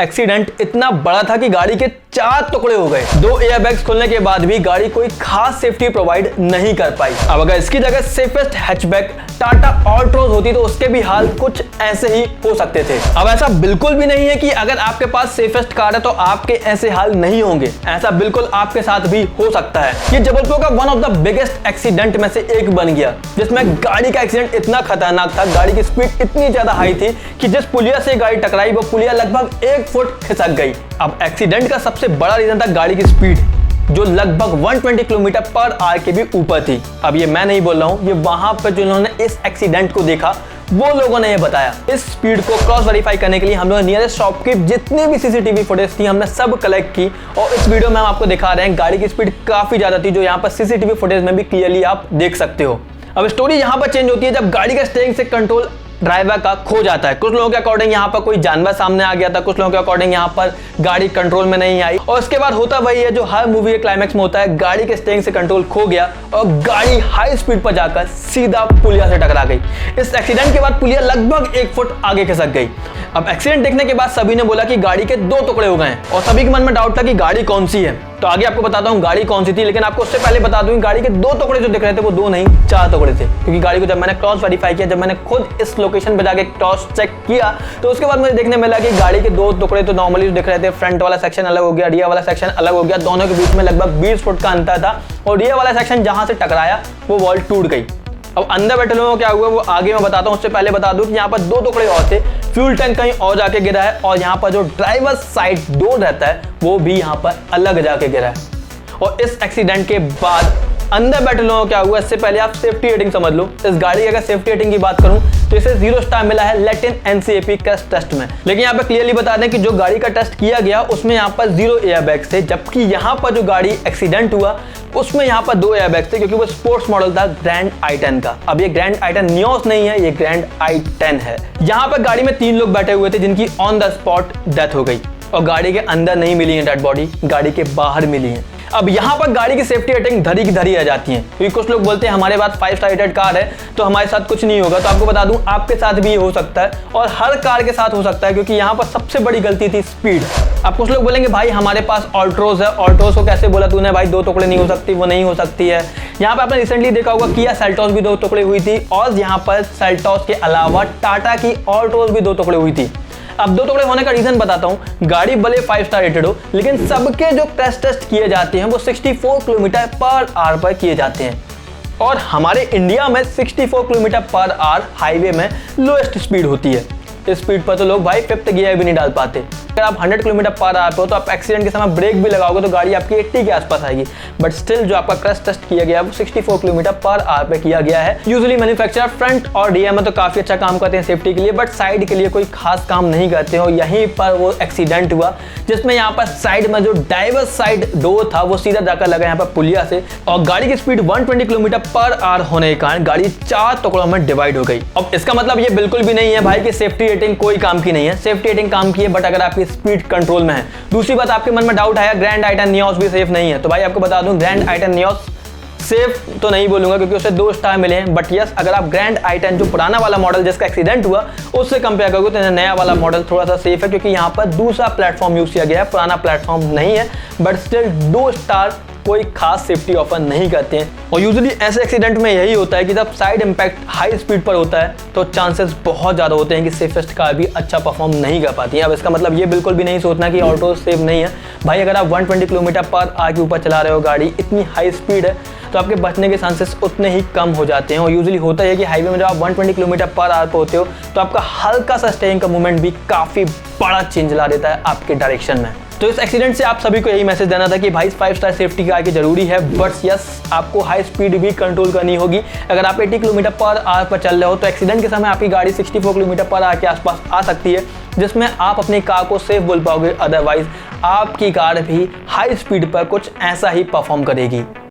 Accident इतना बड़ा था कि गाड़ी के 4 टुकड़े हो गए। 2 एयरबैग्स खुलने के बाद भी गाड़ी कोई खास सेफ्टी प्रोवाइड नहीं कर पाई। अब अगर इसकी जगह सेफेस्ट हैचबैक टाटा ऑल्ट्रोज होती तो उसके भी हाल कुछ ऐसे ही हो सकते थे। अब ऐसा बिल्कुल भी नहीं है कि अगर आपके पास सेफेस्ट कार है तो आपके ऐसे हाल नहीं होंगे, ऐसा बिल्कुल आपके साथ भी हो सकता है। ये जबलपुर का one of the biggest accident में से एक बन गया, जिसमें गाड़ी का एक्सीडेंट इतना खतरनाक था, गाड़ी की स्पीड इतनी ज्यादा हाई थी कि जिस पुलिया से गाड़ी टकराई वो पुलिया लगभग 1 फुट खिसक गई। अब एक्सीडेंट का सबसे बड़ा रीजन था गाड़ी की स्पीड, जो लगभग 120 किलोमीटर पर आवर के भी ऊपर थी। अब ये मैं नहीं बोल रहा हूं, ये वहां पर जिन्होंने इस एक्सीडेंट को देखा वो लोगों ने ये बताया। इस स्पीड को क्रॉस वेरीफाई करने के लिए हम लोग नियरेस्ट शॉप की जितनी भी सीसीटीवी फुटेज थी हमने सब कलेक्ट की और इस वीडियो में हम आपको दिखा रहे हैं। गाड़ी की स्पीड काफी ज्यादा थी, जो यहाँ पर सीसीटीवी फुटेज में भी क्लियरली आप देख सकते हो। अब स्टोरी यहाँ पर चेंज होती है जब गाड़ी का स्टीयरिंग से कंट्रोल ड्राइवर का खो जाता है। कुछ लोगों के अकॉर्डिंग यहाँ पर कोई जानवर सामने आ गया था, कुछ लोगों के अकॉर्डिंग यहाँ पर गाड़ी कंट्रोल में नहीं आई और उसके बाद होता वही है जो हर मूवी के क्लाइमैक्स में होता है, गाड़ी के स्टीयरिंग से कंट्रोल खो गया और गाड़ी हाई स्पीड पर जाकर सीधा पुलिया से टकरा गई। इस एक्सीडेंट के बाद पुलिया लगभग 1 फुट आगे खिसक गई। अब एक्सीडेंट देखने के बाद सभी ने बोला कि गाड़ी के 2 टुकड़े हो गए हैं और सभी के मन में डाउट था कि गाड़ी कौन सी है। तो आगे आपको बताता हूँ गाड़ी कौन सी थी, लेकिन आपको उससे पहले बता दूं गाड़ी के 2 टुकड़े जो दिख रहे थे वो 2 नहीं 4 टुकड़े थे, क्योंकि गाड़ी को जब मैंने क्रॉस वेरीफाई किया, जब मैंने खुद इस लोकेशन पे जाके क्रॉस चेक किया तो उसके बाद मुझे देखने मिला कि गाड़ी के 2 टुकड़े तो नॉर्मली दिख रहे थे। फ्रंट वाला सेक्शन अलग हो गया, रियर वाला सेक्शन अलग हो गया, दोनों के बीच में लगभग 20 फुट का अंतर था और रियर वाला सेक्शन जहां से टकराया वो वॉल टूट गई। अब अंदर बैठे लोगों को क्या हुआ वो आगे मैं बताता हूँ, उससे पहले बता दूं कि यहाँ पर 2 टुकड़े और थे। फ्यूल टैंक कहीं और जाके गिरा है और यहाँ पर जो ड्राइवर साइड डोर रहता है वो भी यहाँ पर अलग जाके गिरा है। और इस एक्सीडेंट के बाद अंदर बैठे लोगों को क्या हुआ, इससे पहले आप सेफ्टी रेटिंग समझ लो। इस गाड़ी की अगर सेफ्टी रेटिंग की बात करूं तो इसे 0 स्टार मिला है लैटिन एनसीएपी क्रैश टेस्ट में। लेकिन यहाँ पे क्लियरली बता दें कि जो गाड़ी का टेस्ट किया गया उसमें यहाँ पर 0 एयरबैग्स थे, जबकि यहाँ पर जो गाड़ी एक्सीडेंट हुआ उसमें यहाँ पर 2 एयरबैग्स थे, क्योंकि वो स्पोर्ट्स मॉडल था ग्रैंड i10 का। अब ये ग्रैंड i10 नियोस नहीं है, ये ग्रैंड i10 है। यहाँ पर गाड़ी में 3 लोग बैठे हुए थे जिनकी ऑन द स्पॉट डेथ हो गई और गाड़ी के अंदर नहीं मिली है डेड बॉडी, गाड़ी के बाहर मिली है। अब यहाँ पर गाड़ी की सेफ्टी रेटिंग धरी की धरी रह जाती है, क्योंकि कुछ लोग बोलते हैं हमारे पास 5 स्टार रेटेड कार है तो हमारे साथ कुछ नहीं होगा। तो आपको बता दूं आपके साथ भी हो सकता है और हर कार के साथ हो सकता है, क्योंकि यहाँ पर सबसे बड़ी गलती थी स्पीड। अब कुछ लोग बोलेंगे भाई हमारे पास ऑल्ट्रोज है, ऑल्ट्रोज को कैसे बोला तूने भाई, 2 टुकड़े नहीं हो सकती, वो नहीं हो सकती है। यहाँ पे आपने रिसेंटली देखा होगा किया सेल्टोस भी 2 टुकड़े हुई थी और यहाँ पर सेल्टोस के अलावा टाटा की ऑल्ट्रोज भी 2 टुकड़े हुई थी। अब 2 टुकड़े होने का रीजन बताता हूं। गाड़ी भले 5 स्टार रेटेड हो, लेकिन सबके जो क्रैश टेस्ट किए जाते हैं वो 64 किलोमीटर पर आवर पर किए जाते हैं और हमारे इंडिया में 64 किलोमीटर पर आवर हाईवे में लोएस्ट स्पीड होती है। इस स्पीड पर तो लोग भाई 5th गियर भी नहीं डाल पाते। अगर आप 100 किलोमीटर पर आवर पे हो तो आप एक्सीडेंट के समय ब्रेक भी लगाओगे तो गाड़ी आपकी 80 के आसपास आएगी, बट स्टिल जो आपका क्रैश टेस्ट किया गया है वो 64 किलोमीटर पर आवर पे किया गया है। यूजुअली मैन्युफैक्चरर फ्रंट और रियर में तो काफी अच्छा काम करते हैं सेफ्टी के लिए, बट साइड के लिए कोई खास काम नहीं करते हो। यहीं पर वो एक्सीडेंट हुआ जिसमें यहाँ पर साइड में जो ड्राइवर साइड डोर था वो सीधा जाकर लगा यहाँ पर पुलिया से और गाड़ी की स्पीड 120 किलोमीटर पर आवर होने के कारण गाड़ी 4 टुकड़ों में डिवाइड हो गई। अब इसका मतलब ये बिल्कुल भी नहीं है भाई कि सेफ्टी रेटिंग कोई काम की नहीं है, सेफ्टी रेटिंग काम की है, बट अगर आपकी स्पीड कंट्रोल में है। दूसरी बात आपके मन में डाउट आया ग्रैंड i10 नियोस भी सेफ नहीं है, तो भाई आपको बता दूं ग्रैंड i10 नियोस सेफ तो नहीं बोलूंगा क्योंकि उसे 2 स्टार मिले हैं, बट यस अगर आप ग्रैंड i10 जो पुराना वाला मॉडल जिसका एक्सीडेंट हुआ उससे कंपेयर करोगे तो नया वाला मॉडल थोड़ा सा सेफ है, क्योंकि यहाँ पर दूसरा प्लेटफॉर्म यूज किया गया है, पुराना प्लेटफॉर्म नहीं है, बट स्टिल 2 स्टार कोई खास सेफ्टी ऑफर नहीं करते हैं। और यूजुअली ऐसे एक्सीडेंट में यही होता है कि जब साइड इंपैक्ट हाई स्पीड पर होता है तो चांसेस बहुत ज़्यादा होते हैं कि सेफेस्ट कार भी अच्छा परफॉर्म नहीं कर पाती है। अब इसका मतलब ये बिल्कुल भी नहीं सोचना कि ऑल्ट्रोज सेफ नहीं है भाई। अगर आप 120 किलोमीटर पर आवर के ऊपर चला रहे हो, गाड़ी इतनी हाई स्पीड है तो आपके बचने के चांसेस उतने ही कम हो जाते हैं। और यूजुअली होता है कि हाईवे में जब आप 120 किलोमीटर पर आवर पर होते हो तो आपका हल्का सा स्टीयरिंग का मूवमेंट भी काफ़ी बड़ा चेंज ला देता है आपके डायरेक्शन में। तो इस एक्सीडेंट से आप सभी को यही मैसेज देना था कि भाई 5 स्टार सेफ्टी कार की जरूरी है, बट यस आपको हाई स्पीड भी कंट्रोल करनी होगी। अगर आप 80 किलोमीटर पर आवर पर चल रहे हो तो एक्सीडेंट के समय आपकी गाड़ी 64 किलोमीटर पर आवर के आसपास आ सकती है, जिसमें आप अपनी कार को सेफ बोल पाओगे, अदरवाइज आपकी कार भी हाई स्पीड पर कुछ ऐसा ही परफॉर्म करेगी।